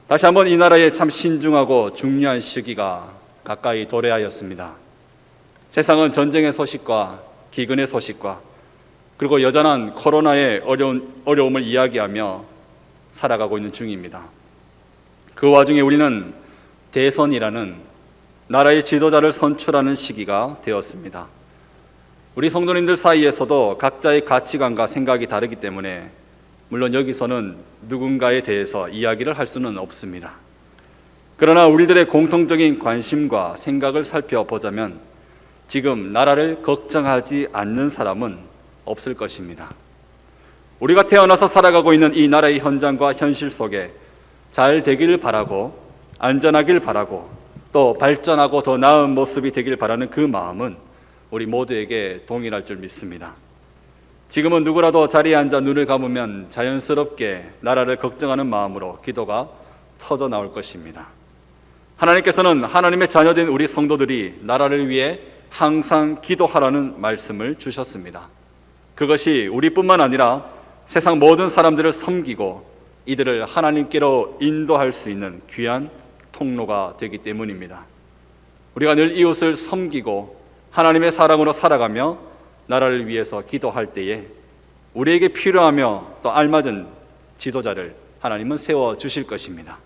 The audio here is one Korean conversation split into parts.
다시 한번 이 나라에 참 신중하고 중요한 시기가 가까이 도래하였습니다. 세상은 전쟁의 소식과 기근의 소식과 그리고 여전한 코로나의 어려움을 이야기하며 살아가고 있는 중입니다. 그 와중에 우리는 대선이라는 나라의 지도자를 선출하는 시기가 되었습니다. 우리 성도님들 사이에서도 각자의 가치관과 생각이 다르기 때문에 물론 여기서는 누군가에 대해서 이야기를 할 수는 없습니다. 그러나 우리들의 공통적인 관심과 생각을 살펴보자면 지금 나라를 걱정하지 않는 사람은 없을 것입니다. 우리가 태어나서 살아가고 있는 이 나라의 현장과 현실 속에 잘 되기를 바라고 안전하길 바라고 또 발전하고 더 나은 모습이 되길 바라는 그 마음은 우리 모두에게 동일할 줄 믿습니다. 지금은 누구라도 자리에 앉아 눈을 감으면 자연스럽게 나라를 걱정하는 마음으로 기도가 터져 나올 것입니다. 하나님께서는 하나님의 자녀된 우리 성도들이 나라를 위해 항상 기도하라는 말씀을 주셨습니다. 그것이 우리뿐만 아니라 세상 모든 사람들을 섬기고 이들을 하나님께로 인도할 수 있는 귀한 통로가 되기 때문입니다. 우리가 늘 이웃을 섬기고 하나님의 사랑으로 살아가며 나라를 위해서 기도할 때에 우리에게 필요하며 또 알맞은 지도자를 하나님은 세워주실 것입니다.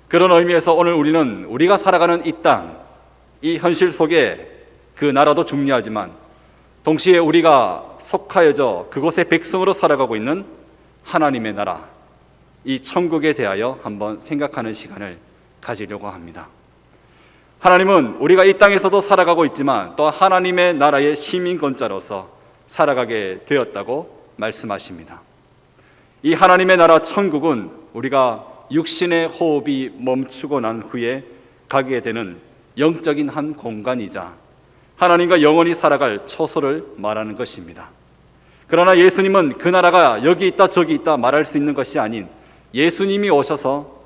그런 의미에서 오늘 우리는 우리가 살아가는 이 땅, 이 현실 속에 그 나라도 중요하지만 동시에 우리가 속하여져 그곳의 백성으로 살아가고 있는 하나님의 나라, 이 천국에 대하여 한번 생각하는 시간을 가지려고 합니다. 하나님은 우리가 이 땅에서도 살아가고 있지만 또 하나님의 나라의 시민권자로서 살아가게 되었다고 말씀하십니다. 이 하나님의 나라 천국은 우리가 육신의 호흡이 멈추고 난 후에 가게 되는 영적인 한 공간이자 하나님과 영원히 살아갈 초소를 말하는 것입니다. 그러나 예수님은 그 나라가 여기 있다 저기 있다 말할 수 있는 것이 아닌 예수님이 오셔서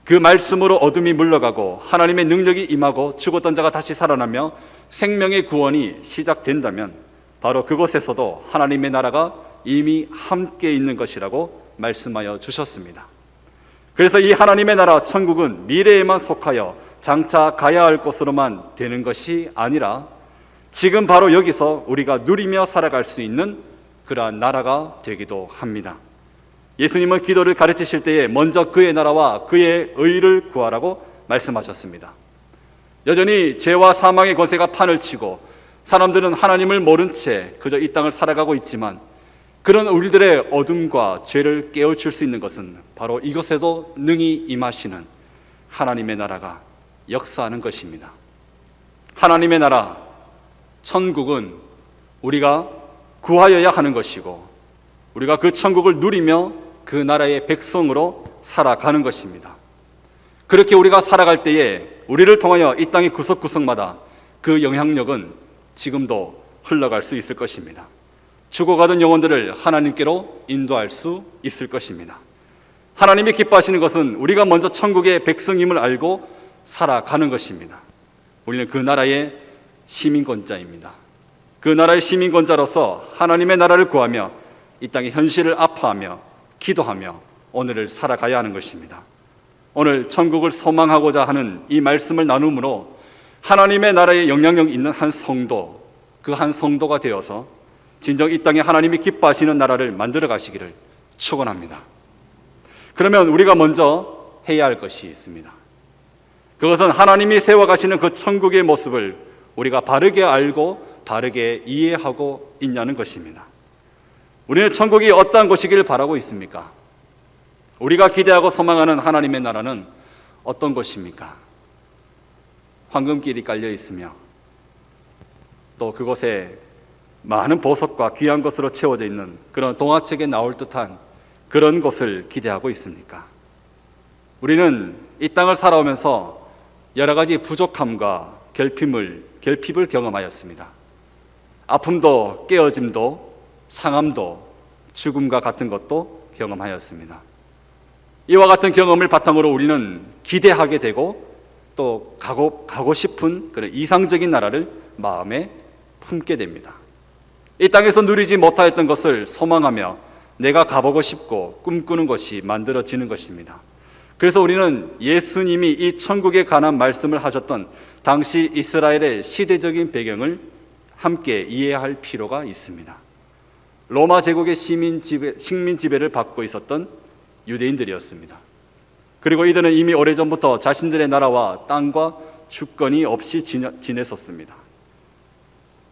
그 말씀으로 어둠이 물러가고 하나님의 능력이 임하고 죽었던 자가 다시 살아나며 생명의 구원이 시작된다면 바로 그곳에서도 하나님의 나라가 이미 함께 있는 것이라고 말씀하여 주셨습니다. 그래서 이 하나님의 나라 천국은 미래에만 속하여 장차 가야 할 곳으로만 되는 것이 아니라 지금 바로 여기서 우리가 누리며 살아갈 수 있는 그러한 나라가 되기도 합니다. 예수님은 기도를 가르치실 때에 먼저 그의 나라와 그의 의를 구하라고 말씀하셨습니다. 여전히 죄와 사망의 권세가 판을 치고 사람들은 하나님을 모른 채 그저 이 땅을 살아가고 있지만 그런 우리들의 어둠과 죄를 깨우칠 수 있는 것은 바로 이곳에도 능히 임하시는 하나님의 나라가 역사하는 것입니다. 하나님의 나라, 천국은 우리가 구하여야 하는 것이고 우리가 그 천국을 누리며 그 나라의 백성으로 살아가는 것입니다. 그렇게 우리가 살아갈 때에 우리를 통하여 이 땅의 구석구석마다 그 영향력은 지금도 흘러갈 수 있을 것입니다. 죽어가던 영혼들을 하나님께로 인도할 수 있을 것입니다. 하나님이 기뻐하시는 것은 우리가 먼저 천국의 백성임을 알고 살아가는 것입니다. 우리는 그 나라의 시민권자입니다. 그 나라의 시민권자로서 하나님의 나라를 구하며 이 땅의 현실을 아파하며 기도하며 오늘을 살아가야 하는 것입니다. 오늘 천국을 소망하고자 하는 이 말씀을 나눔으로 하나님의 나라에 영향력 있는 한 성도, 그 한 성도가 되어서 진정 이 땅에 하나님이 기뻐하시는 나라를 만들어 가시기를 축원합니다. 그러면 우리가 먼저 해야 할 것이 있습니다. 그것은 하나님이 세워가시는 그 천국의 모습을 우리가 바르게 알고 바르게 이해하고 있냐는 것입니다. 우리는 천국이 어떠한 곳이길 바라고 있습니까? 우리가 기대하고 소망하는 하나님의 나라는 어떤 곳입니까? 황금길이 깔려 있으며 또 그곳에 많은 보석과 귀한 것으로 채워져 있는 그런 동화책에 나올 듯한 그런 곳을 기대하고 있습니까? 우리는 이 땅을 살아오면서 여러 가지 부족함과 결핍을 경험하였습니다. 아픔도 깨어짐도 상함도 죽음과 같은 것도 경험하였습니다. 이와 같은 경험을 바탕으로 우리는 기대하게 되고 또 가고 싶은 그런 이상적인 나라를 마음에 품게 됩니다. 이 땅에서 누리지 못하였던 것을 소망하며 내가 가보고 싶고 꿈꾸는 것이 만들어지는 것입니다. 그래서 우리는 예수님이 이 천국에 관한 말씀을 하셨던 당시 이스라엘의 시대적인 배경을 함께 이해할 필요가 있습니다. 로마 제국의 식민 지배를 받고 있었던 유대인들이었습니다. 그리고 이들은 이미 오래전부터 자신들의 나라와 땅과 주권이 없이 지냈었습니다.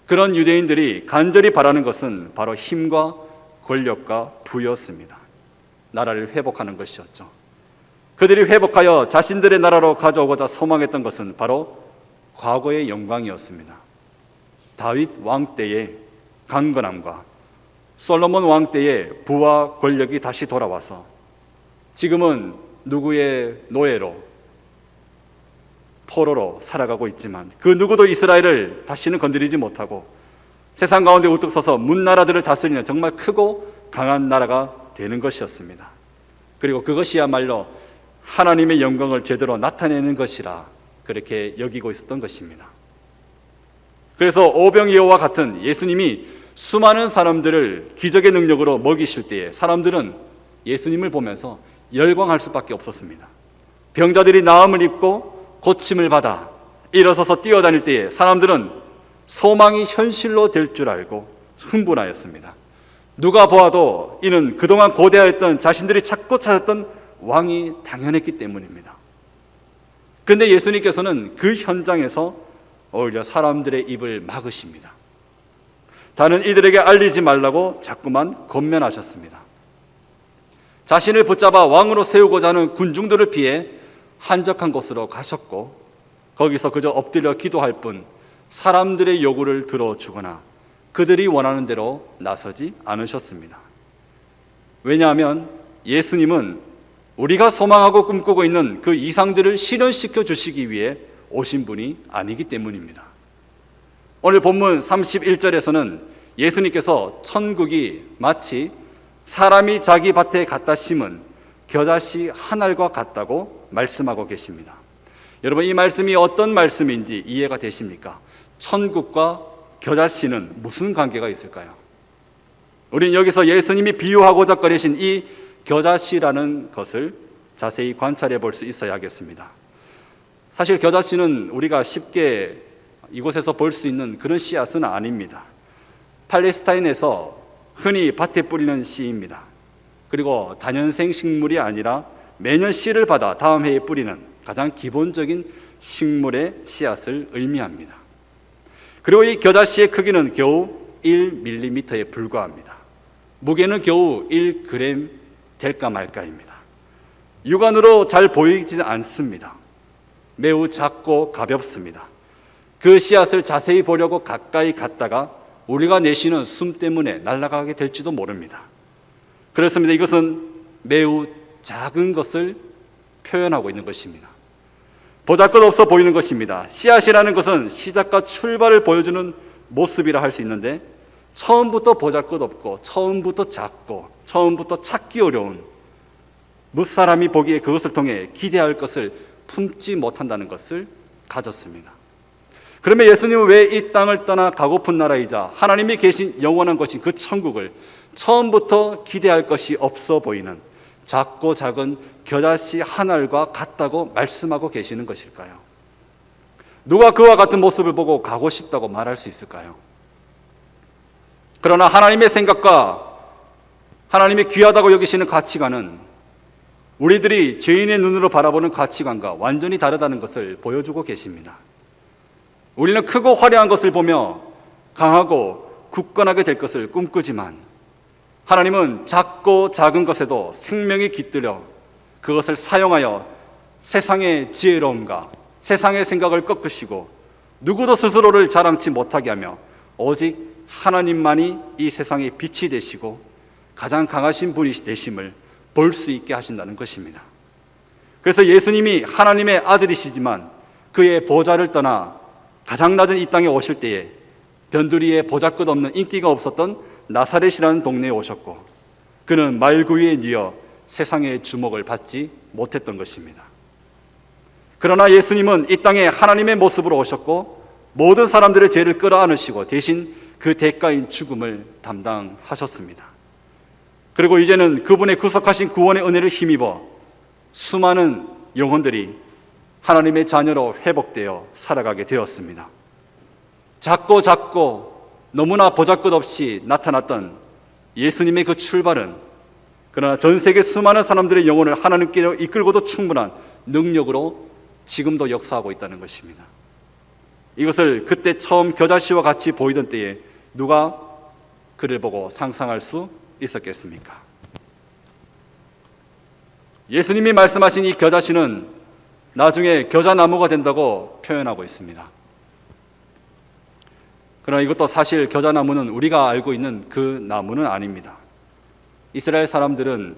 그런 유대인들이 간절히 바라는 것은 바로 힘과 권력과 부였습니다. 나라를 회복하는 것이었죠. 그들이 회복하여 자신들의 나라로 가져오고자 소망했던 것은 바로 과거의 영광이었습니다. 다윗 왕 때의 강건함과 솔로몬 왕 때의 부와 권력이 다시 돌아와서 지금은 누구의 노예로, 포로로 살아가고 있지만 그 누구도 이스라엘을 다시는 건드리지 못하고 세상 가운데 우뚝 서서 문나라들을 다스리는 정말 크고 강한 나라가 되는 것이었습니다. 그리고 그것이야말로 하나님의 영광을 제대로 나타내는 것이라 그렇게 여기고 있었던 것입니다. 그래서 오병이어와 같은 예수님이 수많은 사람들을 기적의 능력으로 먹이실 때에 사람들은 예수님을 보면서 열광할 수밖에 없었습니다. 병자들이 나음을 입고 고침을 받아 일어서서 뛰어다닐 때에 사람들은 소망이 현실로 될 줄 알고 흥분하였습니다. 누가 보아도 이는 그동안 고대하였던 자신들이 찾고 찾았던 왕이 당연했기 때문입니다. 그런데 예수님께서는 그 현장에서 오히려 사람들의 입을 막으십니다. 다른 이들에게 알리지 말라고 자꾸만 권면하셨습니다. 자신을 붙잡아 왕으로 세우고자 하는 군중들을 피해 한적한 곳으로 가셨고 거기서 그저 엎드려 기도할 뿐 사람들의 요구를 들어주거나 그들이 원하는 대로 나서지 않으셨습니다. 왜냐하면 예수님은 우리가 소망하고 꿈꾸고 있는 그 이상들을 실현시켜 주시기 위해 오신 분이 아니기 때문입니다. 오늘 본문 31절에서는 예수님께서 천국이 마치 사람이 자기 밭에 갖다 심은 겨자씨 한 알과 같다고 말씀하고 계십니다. 여러분, 이 말씀이 어떤 말씀인지 이해가 되십니까? 천국과 겨자씨는 무슨 관계가 있을까요? 우리는 여기서 예수님이 비유하고자 꺼내신 이 겨자씨라는 것을 자세히 관찰해 볼 수 있어야겠습니다. 사실 겨자씨는 우리가 쉽게 이곳에서 볼 수 있는 그런 씨앗은 아닙니다. 팔레스타인에서 흔히 밭에 뿌리는 씨입니다. 그리고 다년생 식물이 아니라 매년 씨를 받아 다음 해에 뿌리는 가장 기본적인 식물의 씨앗을 의미합니다. 그리고 이 겨자씨의 크기는 겨우 1mm에 불과합니다. 무게는 겨우 1g 될까 말까입니다. 육안으로 잘 보이지 않습니다. 매우 작고 가볍습니다. 그 씨앗을 자세히 보려고 가까이 갔다가 우리가 내쉬는 숨 때문에 날아가게 될지도 모릅니다. 그렇습니다. 이것은 매우 작은 것을 표현하고 있는 것입니다. 보잘것없어 보이는 것입니다. 씨앗이라는 것은 시작과 출발을 보여주는 모습이라 할 수 있는데 처음부터 보잘것없고 처음부터 작고 처음부터 찾기 어려운 무사람이 보기에 그것을 통해 기대할 것을 품지 못한다는 것을 가졌습니다. 그러면 예수님은 왜 이 땅을 떠나 가고픈 나라이자 하나님이 계신 영원한 것인 그 천국을 처음부터 기대할 것이 없어 보이는 작고 작은 겨자씨 한 알과 같다고 말씀하고 계시는 것일까요? 누가 그와 같은 모습을 보고 가고 싶다고 말할 수 있을까요? 그러나 하나님의 생각과 하나님의 귀하다고 여기시는 가치관은 우리들이 죄인의 눈으로 바라보는 가치관과 완전히 다르다는 것을 보여주고 계십니다. 우리는 크고 화려한 것을 보며 강하고 굳건하게 될 것을 꿈꾸지만 하나님은 작고 작은 것에도 생명이 깃들여 그것을 사용하여 세상의 지혜로움과 세상의 생각을 꺾으시고 누구도 스스로를 자랑치 못하게 하며 오직 하나님만이 이 세상의 빛이 되시고 가장 강하신 분이 되심을 볼 수 있게 하신다는 것입니다. 그래서 예수님이 하나님의 아들이시지만 그의 보좌를 떠나 가장 낮은 이 땅에 오실 때에 변두리에 보잘것없는 인기가 없었던 나사렛이라는 동네에 오셨고 그는 말구유에 뉘어 세상의 주목을 받지 못했던 것입니다. 그러나 예수님은 이 땅에 하나님의 모습으로 오셨고 모든 사람들의 죄를 끌어안으시고 대신 그 대가인 죽음을 담당하셨습니다. 그리고 이제는 그분의 구속하신 구원의 은혜를 힘입어 수많은 영혼들이 하나님의 자녀로 회복되어 살아가게 되었습니다. 작고 너무나 보잘것없이 나타났던 예수님의 그 출발은 그러나 전 세계 수많은 사람들의 영혼을 하나님께로 이끌고도 충분한 능력으로 지금도 역사하고 있다는 것입니다. 이것을 그때 처음 겨자씨와 같이 보이던 때에 누가 그를 보고 상상할 수 있었겠습니까? 예수님이 말씀하신 이 겨자씨는 나중에 겨자나무가 된다고 표현하고 있습니다. 그러나 이것도 사실 겨자나무는 우리가 알고 있는 그 나무는 아닙니다. 이스라엘 사람들은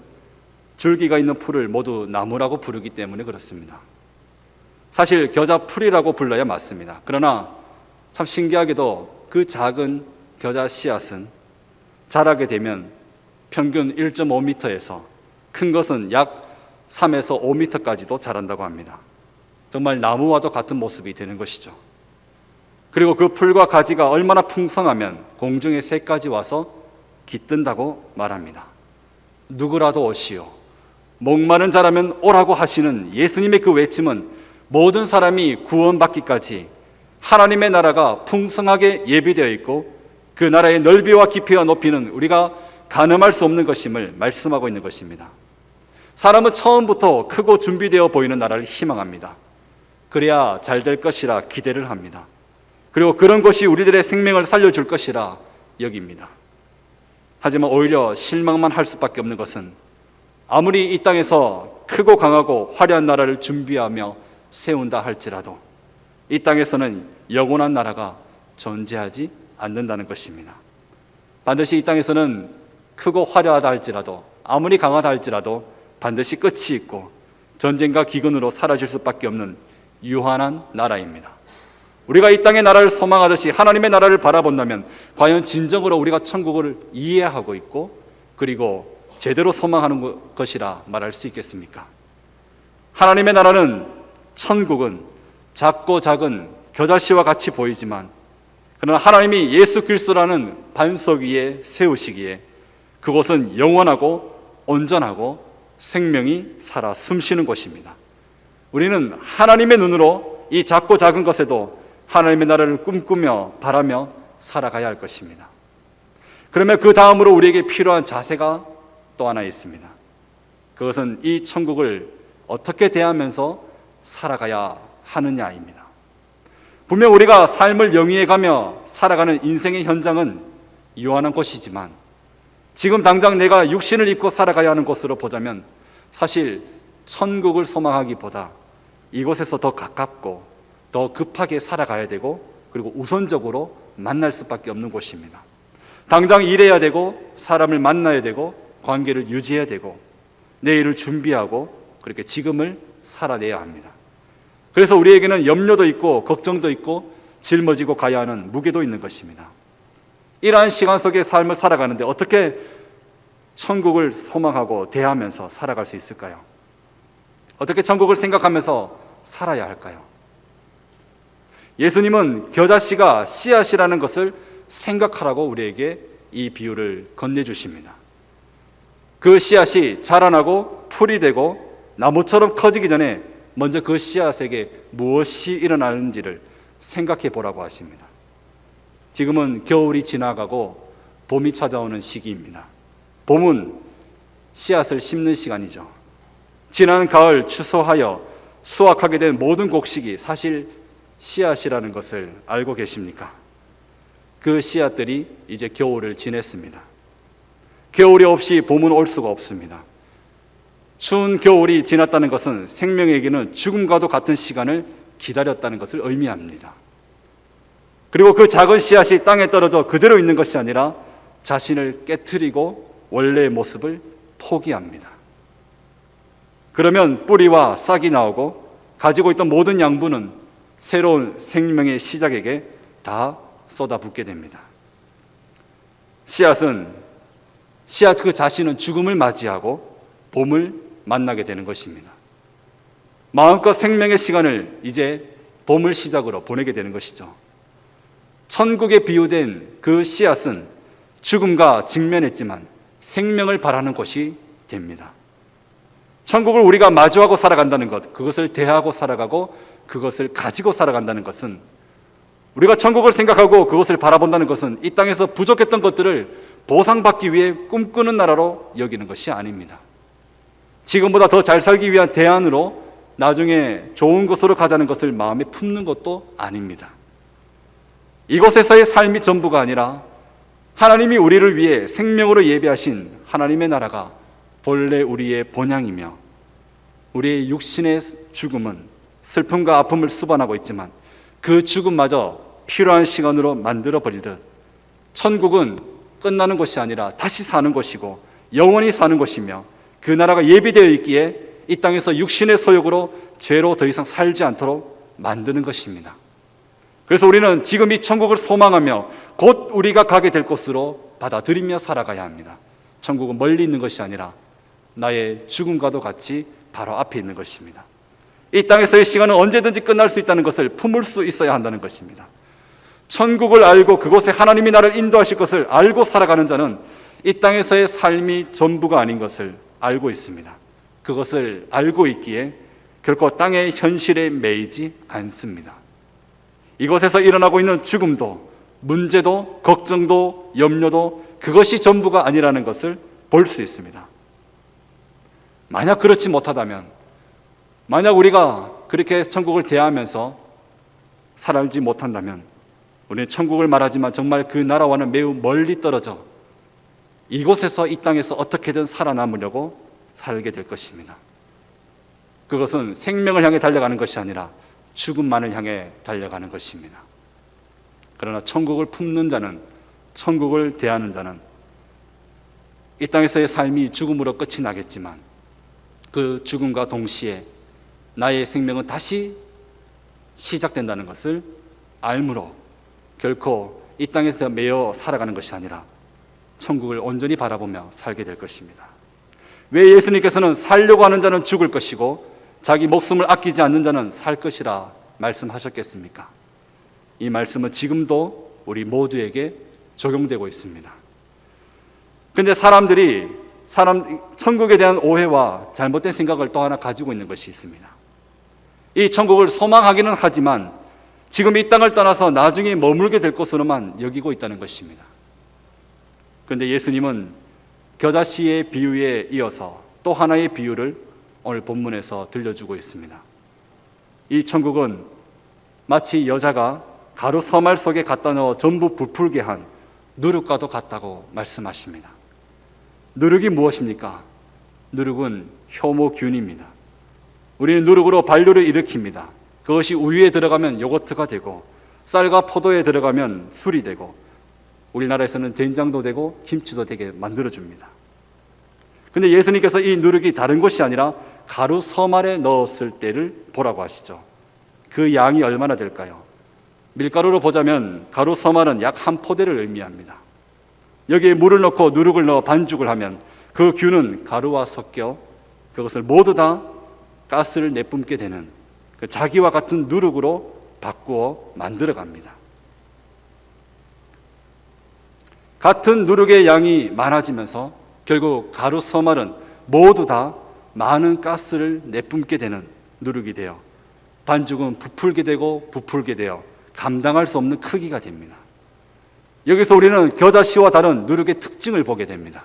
줄기가 있는 풀을 모두 나무라고 부르기 때문에 그렇습니다. 사실 겨자풀이라고 불러야 맞습니다. 그러나 참 신기하게도 그 작은 겨자 씨앗은 자라게 되면 평균 1.5m에서 큰 것은 약 3에서 5m까지도 자란다고 합니다. 정말 나무와도 같은 모습이 되는 것이죠. 그리고 그 풀과 가지가 얼마나 풍성하면 공중의 새까지 와서 깃든다고 말합니다. 누구라도 오시오, 목마른 자라면 오라고 하시는 예수님의 그 외침은 모든 사람이 구원받기까지 하나님의 나라가 풍성하게 예비되어 있고 그 나라의 넓이와 깊이와 높이는 우리가 가늠할 수 없는 것임을 말씀하고 있는 것입니다. 사람은 처음부터 크고 준비되어 보이는 나라를 희망합니다. 그래야 잘 될 것이라 기대를 합니다. 그리고 그런 것이 우리들의 생명을 살려줄 것이라 여깁니다. 하지만 오히려 실망만 할 수밖에 없는 것은 아무리 이 땅에서 크고 강하고 화려한 나라를 준비하며 세운다 할지라도 이 땅에서는 영원한 나라가 존재하지 않는다는 것입니다. 반드시 이 땅에서는 크고 화려하다 할지라도 아무리 강하다 할지라도 반드시 끝이 있고 전쟁과 기근으로 사라질 수밖에 없는 유한한 나라입니다. 우리가 이 땅의 나라를 소망하듯이 하나님의 나라를 바라본다면 과연 진정으로 우리가 천국을 이해하고 있고 그리고 제대로 소망하는 것이라 말할 수 있겠습니까? 하나님의 나라는, 천국은 작고 작은 겨자씨와 같이 보이지만 그러나 하나님이 예수 그리스도라는 반석 위에 세우시기에 그곳은 영원하고 온전하고 생명이 살아 숨쉬는 곳입니다. 우리는 하나님의 눈으로 이 작고 작은 것에도 하나님의 나라를 꿈꾸며 바라며 살아가야 할 것입니다. 그러면 그 다음으로 우리에게 필요한 자세가 또 하나 있습니다. 그것은 이 천국을 어떻게 대하면서 살아가야 하느냐입니다. 분명 우리가 삶을 영위해가며 살아가는 인생의 현장은 유한한 곳이지만 지금 당장 내가 육신을 입고 살아가야 하는 곳으로 보자면 사실 천국을 소망하기보다 이곳에서 더 가깝고 더 급하게 살아가야 되고 그리고 우선적으로 만날 수밖에 없는 곳입니다. 당장 일해야 되고 사람을 만나야 되고 관계를 유지해야 되고 내일을 준비하고 그렇게 지금을 살아내야 합니다. 그래서 우리에게는 염려도 있고 걱정도 있고 짊어지고 가야 하는 무게도 있는 것입니다. 이러한 시간 속에 삶을 살아가는데 어떻게 천국을 소망하고 대하면서 살아갈 수 있을까요? 어떻게 천국을 생각하면서 살아야 할까요? 예수님은 겨자씨가 씨앗이라는 것을 생각하라고 우리에게 이 비유를 건네주십니다. 그 씨앗이 자라나고 풀이 되고 나무처럼 커지기 전에 먼저 그 씨앗에게 무엇이 일어나는지를 생각해 보라고 하십니다. 지금은 겨울이 지나가고 봄이 찾아오는 시기입니다. 봄은 씨앗을 심는 시간이죠. 지난 가을 추수하여 수확하게 된 모든 곡식이 사실 씨앗이라는 것을 알고 계십니까? 그 씨앗들이 이제 겨울을 지냈습니다. 겨울이 없이 봄은 올 수가 없습니다. 추운 겨울이 지났다는 것은 생명에게는 죽음과도 같은 시간을 기다렸다는 것을 의미합니다. 그리고 그 작은 씨앗이 땅에 떨어져 그대로 있는 것이 아니라 자신을 깨트리고 원래의 모습을 포기합니다. 그러면 뿌리와 싹이 나오고 가지고 있던 모든 양분은 새로운 생명의 시작에게 다 쏟아붓게 됩니다. 씨앗 그 자신은 죽음을 맞이하고 봄을 만나게 되는 것입니다. 마음껏 생명의 시간을 이제 봄을 시작으로 보내게 되는 것이죠. 천국에 비유된 그 씨앗은 죽음과 직면했지만 생명을 바라는 곳이 됩니다. 천국을 우리가 마주하고 살아간다는 것, 그것을 대하고 살아가고 그것을 가지고 살아간다는 것은, 우리가 천국을 생각하고 그것을 바라본다는 것은 이 땅에서 부족했던 것들을 보상받기 위해 꿈꾸는 나라로 여기는 것이 아닙니다. 지금보다 더 잘 살기 위한 대안으로 나중에 좋은 곳으로 가자는 것을 마음에 품는 것도 아닙니다. 이곳에서의 삶이 전부가 아니라 하나님이 우리를 위해 생명으로 예비하신 하나님의 나라가 본래 우리의 본향이며, 우리의 육신의 죽음은 슬픔과 아픔을 수반하고 있지만 그 죽음마저 필요한 시간으로 만들어 버리듯, 천국은 끝나는 것이 아니라 다시 사는 것이고 영원히 사는 것이며, 그 나라가 예비되어 있기에 이 땅에서 육신의 소욕으로 죄로 더 이상 살지 않도록 만드는 것입니다. 그래서 우리는 지금 이 천국을 소망하며 곧 우리가 가게 될 곳으로 받아들이며 살아가야 합니다. 천국은 멀리 있는 것이 아니라 나의 죽음과도 같이 바로 앞에 있는 것입니다. 이 땅에서의 시간은 언제든지 끝날 수 있다는 것을 품을 수 있어야 한다는 것입니다. 천국을 알고 그곳에 하나님이 나를 인도하실 것을 알고 살아가는 자는 이 땅에서의 삶이 전부가 아닌 것을 알고 있습니다. 그것을 알고 있기에 결코 땅의 현실에 매이지 않습니다. 이곳에서 일어나고 있는 죽음도, 문제도, 걱정도, 염려도 그것이 전부가 아니라는 것을 볼 수 있습니다. 만약 그렇지 못하다면, 만약 우리가 그렇게 천국을 대하면서 살지 못한다면, 우리는 천국을 말하지만 정말 그 나라와는 매우 멀리 떨어져 이곳에서, 이 땅에서 어떻게든 살아남으려고 살게 될 것입니다. 그것은 생명을 향해 달려가는 것이 아니라 죽음만을 향해 달려가는 것입니다. 그러나 천국을 품는 자는, 천국을 대하는 자는 이 땅에서의 삶이 죽음으로 끝이 나겠지만 그 죽음과 동시에 나의 생명은 다시 시작된다는 것을 알므로 결코 이 땅에서 매여 살아가는 것이 아니라 천국을 온전히 바라보며 살게 될 것입니다. 왜 예수님께서는 살려고 하는 자는 죽을 것이고 자기 목숨을 아끼지 않는 자는 살 것이라 말씀하셨겠습니까? 이 말씀은 지금도 우리 모두에게 적용되고 있습니다. 그런데 사람들이 천국에 대한 오해와 잘못된 생각을 또 하나 가지고 있는 것이 있습니다. 이 천국을 소망하기는 하지만 지금 이 땅을 떠나서 나중에 머물게 될 것으로만 여기고 있다는 것입니다. 그런데 예수님은 겨자씨의 비유에 이어서 또 하나의 비유를 오늘 본문에서 들려주고 있습니다. 이 천국은 마치 여자가 가루 서말 속에 갖다 넣어 전부 부풀게 한 누룩과도 같다고 말씀하십니다. 누룩이 무엇입니까? 누룩은 효모균입니다. 우리는 누룩으로 발효를 일으킵니다. 그것이 우유에 들어가면 요거트가 되고, 쌀과 포도에 들어가면 술이 되고, 우리나라에서는 된장도 되고 김치도 되게 만들어줍니다. 그런데 예수님께서 이 누룩이 다른 것이 아니라 가루 서말에 넣었을 때를 보라고 하시죠. 그 양이 얼마나 될까요? 밀가루로 보자면 가루 서말은 약 한 포대를 의미합니다. 여기에 물을 넣고 누룩을 넣어 반죽을 하면 그 균은 가루와 섞여 그것을 모두 다 가스를 내뿜게 되는 그 자기와 같은 누룩으로 바꾸어 만들어갑니다. 같은 누룩의 양이 많아지면서 결국 가루 서말은 모두 다 많은 가스를 내뿜게 되는 누룩이 되어 반죽은 부풀게 되고 부풀게 되어 감당할 수 없는 크기가 됩니다. 여기서 우리는 겨자씨와 다른 누룩의 특징을 보게 됩니다.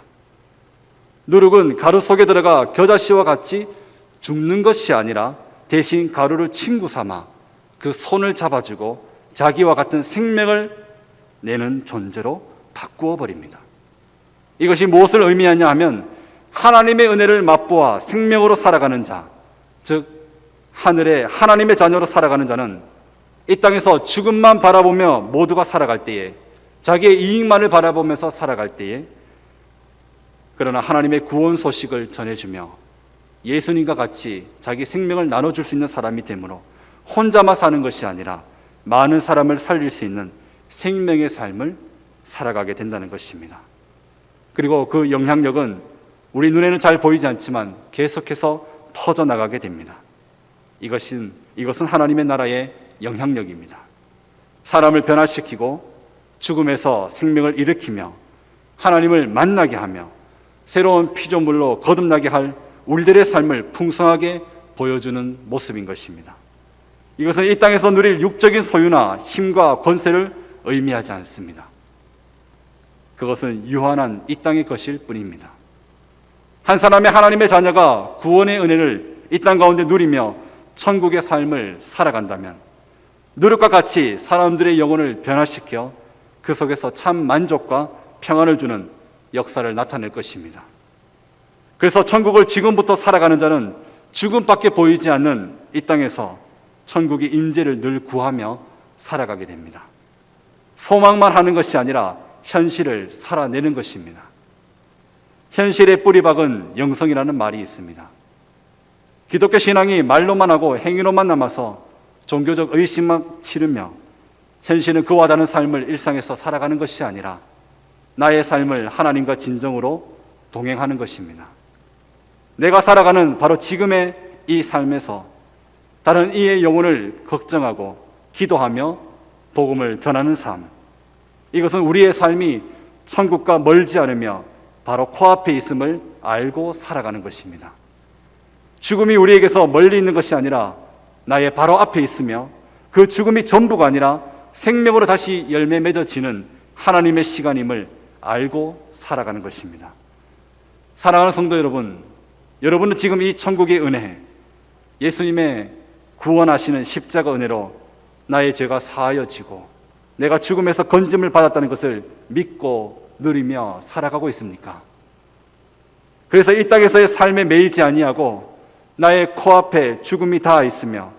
누룩은 가루 속에 들어가 겨자씨와 같이 죽는 것이 아니라 대신 가루를 친구 삼아 그 손을 잡아주고 자기와 같은 생명을 내는 존재로 바꾸어 버립니다. 이것이 무엇을 의미하냐 하면 하나님의 은혜를 맛보아 생명으로 살아가는 자, 즉 하늘의 하나님의 자녀로 살아가는 자는 이 땅에서 죽음만 바라보며 모두가 살아갈 때에, 자기의 이익만을 바라보면서 살아갈 때에, 그러나 하나님의 구원 소식을 전해주며 예수님과 같이 자기 생명을 나눠줄 수 있는 사람이 되므로 혼자만 사는 것이 아니라 많은 사람을 살릴 수 있는 생명의 삶을 살아가게 된다는 것입니다. 그리고 그 영향력은 우리 눈에는 잘 보이지 않지만 계속해서 퍼져나가게 됩니다. 이것은 하나님의 나라의 영향력입니다. 사람을 변화시키고 죽음에서 생명을 일으키며 하나님을 만나게 하며 새로운 피조물로 거듭나게 할 우리들의 삶을 풍성하게 보여주는 모습인 것입니다. 이것은 이 땅에서 누릴 육적인 소유나 힘과 권세를 의미하지 않습니다. 그것은 유한한 이 땅의 것일 뿐입니다. 한 사람의 하나님의 자녀가 구원의 은혜를 이 땅 가운데 누리며 천국의 삶을 살아간다면 누룩과 같이 사람들의 영혼을 변화시켜 그 속에서 참 만족과 평안을 주는 역사를 나타낼 것입니다. 그래서 천국을 지금부터 살아가는 자는 죽음밖에 보이지 않는 이 땅에서 천국의 임재를 늘 구하며 살아가게 됩니다. 소망만 하는 것이 아니라 현실을 살아내는 것입니다. 현실의 뿌리박은 영성이라는 말이 있습니다. 기독교 신앙이 말로만 하고 행위로만 남아서 종교적 의식만 치르며 현실은 그와 다른 삶을 일상에서 살아가는 것이 아니라 나의 삶을 하나님과 진정으로 동행하는 것입니다. 내가 살아가는 바로 지금의 이 삶에서 다른 이의 영혼을 걱정하고 기도하며 복음을 전하는 삶, 이것은 우리의 삶이 천국과 멀지 않으며 바로 코앞에 있음을 알고 살아가는 것입니다. 죽음이 우리에게서 멀리 있는 것이 아니라 나의 바로 앞에 있으며 그 죽음이 전부가 아니라 생명으로 다시 열매 맺어지는 하나님의 시간임을 알고 살아가는 것입니다. 사랑하는 성도 여러분, 여러분은 지금 이 천국의 은혜, 예수님의 구원하시는 십자가 은혜로 나의 죄가 사하여지고 내가 죽음에서 건짐을 받았다는 것을 믿고 누리며 살아가고 있습니까? 그래서 이 땅에서의 삶에 매이지 아니하고 나의 코앞에 죽음이 닿아 있으며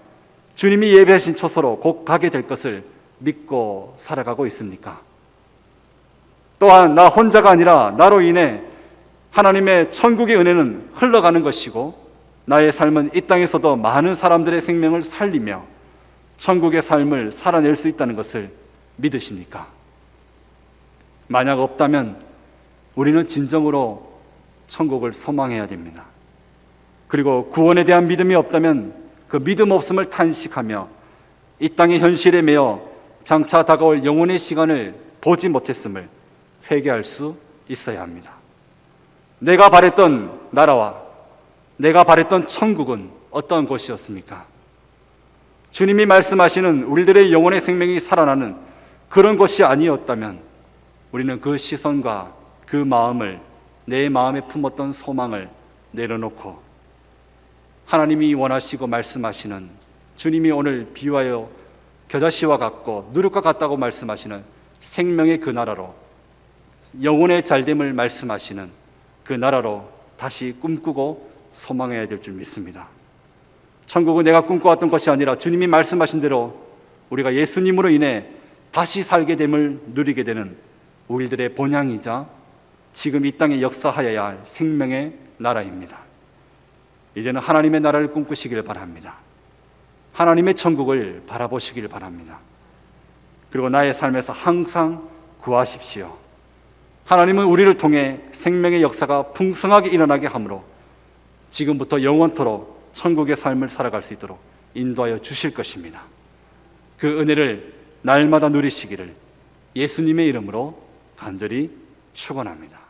주님이 예배하신 초소로 곧 가게 될 것을 믿고 살아가고 있습니까? 또한 나 혼자가 아니라 나로 인해 하나님의 천국의 은혜는 흘러가는 것이고 나의 삶은 이 땅에서도 많은 사람들의 생명을 살리며 천국의 삶을 살아낼 수 있다는 것을 믿으십니까? 만약 없다면 우리는 진정으로 천국을 소망해야 됩니다. 그리고 구원에 대한 믿음이 없다면 그 믿음 없음을 탄식하며 이 땅의 현실에 매여 장차 다가올 영혼의 시간을 보지 못했음을 회개할 수 있어야 합니다. 내가 바랬던 나라와 내가 바랬던 천국은 어떤 곳이었습니까? 주님이 말씀하시는 우리들의 영혼의 생명이 살아나는 그런 것이 아니었다면 우리는 그 시선과 그 마음을, 내 마음에 품었던 소망을 내려놓고 하나님이 원하시고 말씀하시는, 주님이 오늘 비유하여 겨자씨와 같고 누룩과 같다고 말씀하시는 생명의 그 나라로, 영혼의 잘됨을 말씀하시는 그 나라로 다시 꿈꾸고 소망해야 될 줄 믿습니다. 천국은 내가 꿈꿔왔던 것이 아니라 주님이 말씀하신 대로 우리가 예수님으로 인해 다시 살게 됨을 누리게 되는 우리들의 본향이자 지금 이 땅에 역사하여야 할 생명의 나라입니다. 이제는 하나님의 나라를 꿈꾸시길 바랍니다. 하나님의 천국을 바라보시길 바랍니다. 그리고 나의 삶에서 항상 구하십시오. 하나님은 우리를 통해 생명의 역사가 풍성하게 일어나게 하므로 지금부터 영원토록 천국의 삶을 살아갈 수 있도록 인도하여 주실 것입니다. 그 은혜를 날마다 누리시기를 예수님의 이름으로 간절히 축원합니다.